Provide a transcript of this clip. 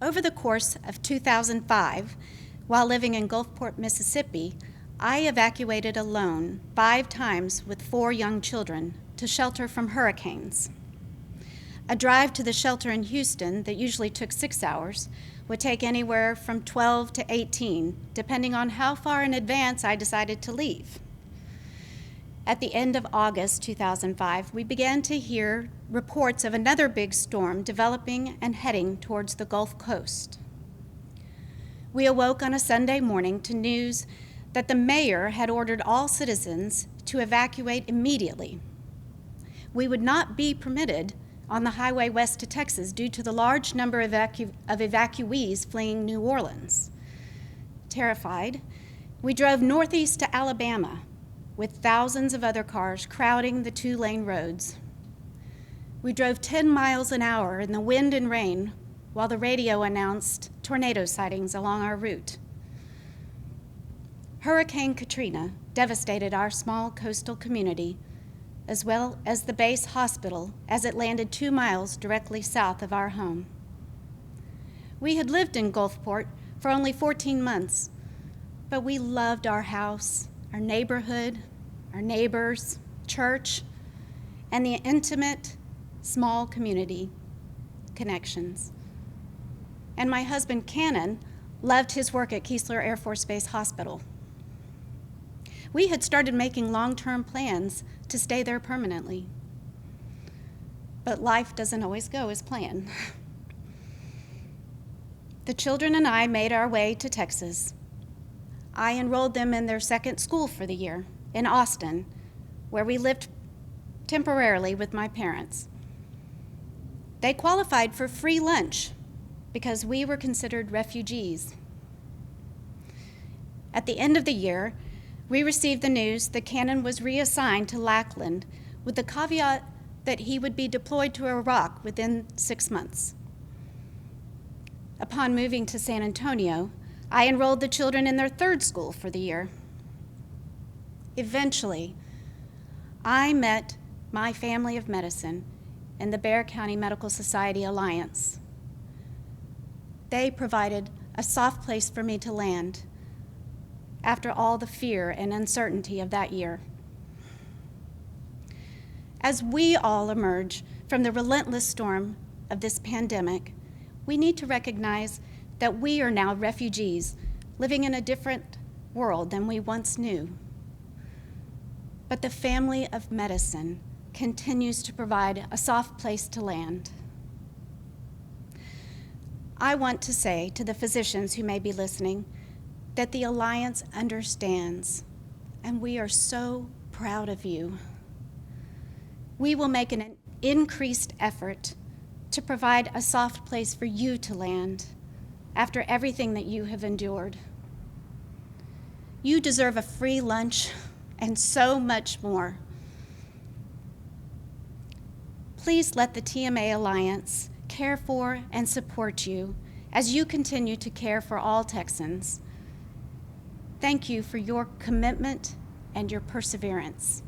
Over the course of 2005, while living in Gulfport, Mississippi, I evacuated alone 5 times with 4 young children to shelter from hurricanes. A drive to the shelter in Houston that usually took 6 hours would take anywhere from 12 to 18, depending on how far in advance I decided to leave. At the end of August 2005, we began to hear reports of another big storm developing and heading towards the Gulf Coast. We awoke on a Sunday morning to news that the mayor had ordered all citizens to evacuate immediately. We would not be permitted on the highway west to Texas due to the large number of evacuees fleeing New Orleans. Terrified, we drove northeast to Alabama, with thousands of other cars crowding the 2-lane roads. We drove 10 miles an hour in the wind and rain while the radio announced tornado sightings along our route. Hurricane Katrina devastated our small coastal community, as well as the base hospital as it landed 2 miles directly south of our home. We had lived in Gulfport for only 14 months, but we loved our house, our neighborhood, our neighbors, church, and the intimate, small community connections. And my husband, Cannon, loved his work at Keesler Air Force Base Hospital. We had started making long-term plans to stay there permanently. But life doesn't always go as planned. The children and I made our way to Texas. I enrolled them in their second school for the year, in Austin, where we lived temporarily with my parents. They qualified for free lunch because we were considered refugees. At the end of the year, we received the news that Cannon was reassigned to Lackland with the caveat that he would be deployed to Iraq within 6 months. Upon moving to San Antonio, I enrolled the children in their third school for the year. Eventually, I met my family of medicine in the Bexar County Medical Society Alliance. They provided a soft place for me to land after all the fear and uncertainty of that year. As we all emerge from the relentless storm of this pandemic, we need to recognize that we are now refugees living in a different world than we once knew. But the family of medicine continues to provide a soft place to land. I want to say to the physicians who may be listening that the Alliance understands, and we are so proud of you. We will make an increased effort to provide a soft place for you to land after everything that you have endured. You deserve a free lunch and so much more. Please let the TMA Alliance care for and support you as you continue to care for all Texans. Thank you for your commitment and your perseverance.